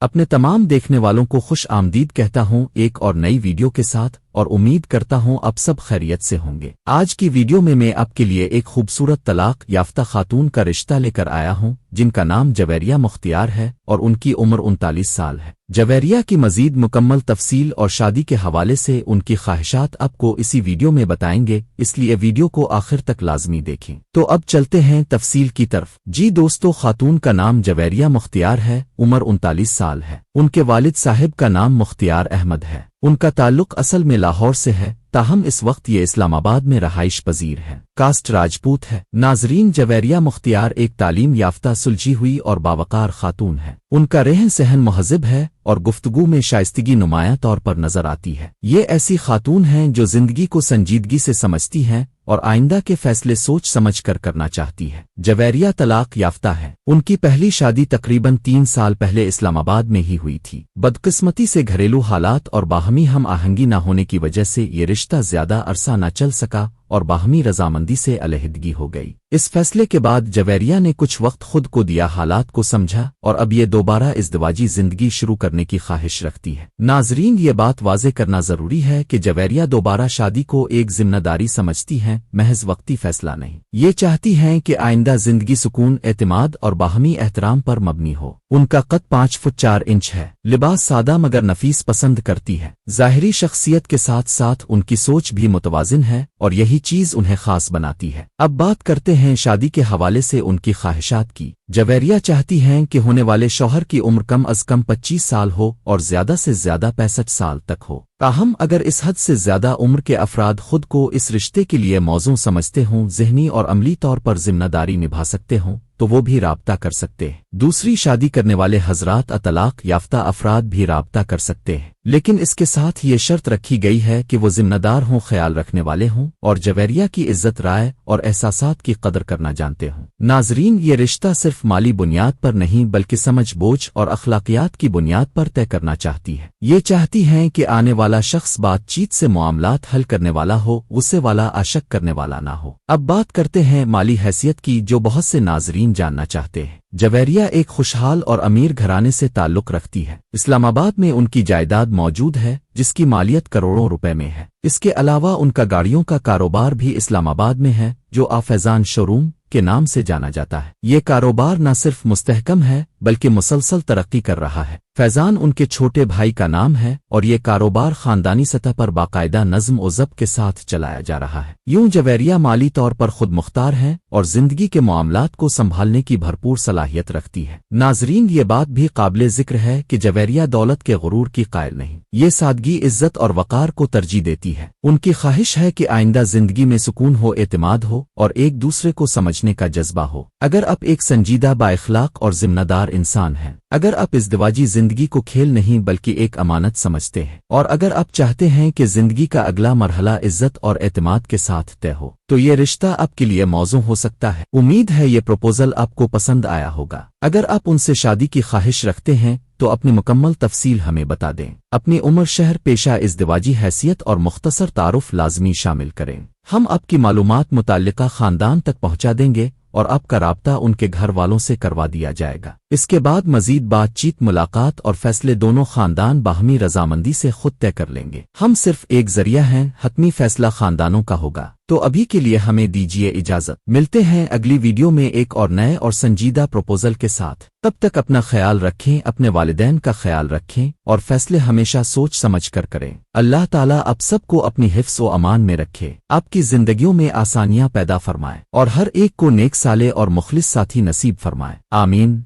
اپنے تمام دیکھنے والوں کو خوش آمدید کہتا ہوں ایک اور نئی ویڈیو کے ساتھ، اور امید کرتا ہوں اب سب خیریت سے ہوں گے۔ آج کی ویڈیو میں آپ کے لیے ایک خوبصورت طلاق یافتہ خاتون کا رشتہ لے کر آیا ہوں جن کا نام جویریہ مختار ہے اور ان کی عمر 39 سال ہے۔ جویریہ کی مزید مکمل تفصیل اور شادی کے حوالے سے ان کی خواہشات آپ کو اسی ویڈیو میں بتائیں گے، اس لیے ویڈیو کو آخر تک لازمی دیکھیں۔ تو اب چلتے ہیں تفصیل کی طرف۔ جی دوستو، خاتون کا نام جویریہ مختار ہے، عمر 39 سال ہے۔ ان کے والد صاحب کا نام مختار احمد ہے۔ ان کا تعلق اصل میں لاہور سے ہے، تاہم اس وقت یہ اسلام آباد میں رہائش پذیر ہے۔ کاسٹ راجپوت ہے۔ ناظرین، جویریہ مختار ایک تعلیم یافتہ سلجھی ہوئی اور باوقار خاتون ہے۔ ان کا رہن سہن مہذب ہے اور گفتگو میں شائستگی نمایاں طور پر نظر آتی ہے۔ یہ ایسی خاتون ہیں جو زندگی کو سنجیدگی سے سمجھتی ہیں اور آئندہ کے فیصلے سوچ سمجھ کر کرنا چاہتی ہے۔ جویریہ طلاق یافتہ ہے۔ ان کی پہلی شادی تقریباً 3 سال پہلے اسلام آباد میں ہی ہوئی تھی۔ بدقسمتی سے گھریلو حالات اور باہمی ہم آہنگی نہ ہونے کی وجہ سے یہ رشتہ زیادہ عرصہ نہ چل سکا اور باہمی رضامندی سے علیحدگی ہو گئی۔ اس فیصلے کے بعد جویریہ نے کچھ وقت خود کو دیا، حالات کو سمجھا اور اب یہ دوبارہ ازدواجی زندگی شروع کرنے کی خواہش رکھتی ہے۔ ناظرین، یہ بات واضح کرنا ضروری ہے کہ جویریہ دوبارہ شادی کو ایک ذمہ داری سمجھتی ہیں، محض وقتی فیصلہ نہیں۔ یہ چاہتی ہیں کہ آئندہ زندگی سکون، اعتماد اور باہمی احترام پر مبنی ہو۔ ان کا قد 5 فٹ 4 انچ ہے۔ لباس سادہ مگر نفیس پسند کرتی ہے۔ ظاہری شخصیت کے ساتھ ساتھ ان کی سوچ بھی متوازن ہے اور یہی چیز انہیں خاص بناتی ہے۔ اب بات کرتے ہیں شادی کے حوالے سے ان کی خواہشات کی۔ جویریہ چاہتی ہیں کہ ہونے والے شوہر کی عمر کم از کم 25 سال ہو اور زیادہ سے زیادہ 65 سال تک ہو۔ تاہم اگر اس حد سے زیادہ عمر کے افراد خود کو اس رشتے کے لیے موزوں سمجھتے ہوں، ذہنی اور عملی طور پر ذمہ داری نبھا سکتے ہوں، تو وہ بھی رابطہ کر سکتے ہیں۔ دوسری شادی کرنے والے حضرات طلاق یافتہ افراد بھی رابطہ کر سکتے ہیں، لیکن اس کے ساتھ یہ شرط رکھی گئی ہے کہ وہ ذمہ دار ہوں، خیال رکھنے والے ہوں اور جویریہ کی عزت، رائے اور احساسات کی قدر کرنا جانتے ہوں۔ ناظرین، یہ رشتہ صرف مالی بنیاد پر نہیں بلکہ سمجھ بوجھ اور اخلاقیات کی بنیاد پر طے کرنا چاہتی ہے۔ یہ چاہتی ہیں کہ آنے والا شخص بات چیت سے معاملات حل کرنے والا ہو، غصے والا، عشق کرنے والا نہ ہو۔ اب بات کرتے ہیں مالی حیثیت کی، جو بہت سے ناظرین جاننا چاہتے ہیں۔ جویریہ ایک خوشحال اور امیر گھرانے سے تعلق رکھتی ہے۔ اسلام آباد میں ان کی جائیداد موجود ہے جس کی مالیت کروڑوں روپے میں ہے۔ اس کے علاوہ ان کا گاڑیوں کا کاروبار بھی اسلام آباد میں ہے، جو فیضان شو روم کے نام سے جانا جاتا ہے۔ یہ کاروبار نہ صرف مستحکم ہے بلکہ مسلسل ترقی کر رہا ہے۔ فیضان ان کے چھوٹے بھائی کا نام ہے اور یہ کاروبار خاندانی سطح پر باقاعدہ نظم و ضبط کے ساتھ چلایا جا رہا ہے۔ یوں جویریہ مالی طور پر خود مختار ہیں اور زندگی کے معاملات کو سنبھالنے کی بھرپور صلاحیت رکھتی ہے۔ ناظرین، یہ بات بھی قابل ذکر ہے کہ جویریہ دولت کے غرور کی قائل نہیں۔ یہ سادگی، عزت اور وقار کو ترجیح دیتی ہے۔ ان کی خواہش ہے کہ آئندہ زندگی میں سکون ہو، اعتماد ہو اور ایک دوسرے کو سمجھنے کا جذبہ ہو۔ اگر آپ ایک سنجیدہ، بااخلاق اور ذمہ دار انسان ہیں، اگر آپ ازدواجی زندگی کو کھیل نہیں بلکہ ایک امانت سمجھتے ہیں، اور اگر آپ چاہتے ہیں کہ زندگی کا اگلا مرحلہ عزت اور اعتماد کے ساتھ طے ہو، تو یہ رشتہ آپ کے لیے موزوں ہو سکتا ہے۔ امید ہے یہ پروپوزل آپ کو پسند آیا ہوگا۔ اگر آپ ان سے شادی کی خواہش رکھتے ہیں تو اپنی مکمل تفصیل ہمیں بتا دیں۔ اپنی عمر، شہر، پیشہ، ازدواجی حیثیت اور مختصر تعارف لازمی شامل کریں۔ ہم آپ کی معلومات متعلقہ خاندان تک پہنچا دیں گے اور آپ کا رابطہ ان کے گھر والوں سے کروا دیا جائے گا۔ اس کے بعد مزید بات چیت، ملاقات اور فیصلے دونوں خاندان باہمی رضامندی سے خود طے کر لیں گے۔ ہم صرف ایک ذریعہ ہیں، حتمی فیصلہ خاندانوں کا ہوگا۔ تو ابھی کے لیے ہمیں دیجیے اجازت، ملتے ہیں اگلی ویڈیو میں ایک اور نئے اور سنجیدہ پروپوزل کے ساتھ۔ تب تک اپنا خیال رکھیں، اپنے والدین کا خیال رکھیں اور فیصلے ہمیشہ سوچ سمجھ کر کریں۔ اللہ تعالیٰ آپ سب کو اپنی حفظ و امان میں رکھے، آپ کی زندگیوں میں آسانیاں پیدا فرمائے اور ہر ایک کو نیک، صالح اور مخلص ساتھی نصیب فرمائے۔ آمین۔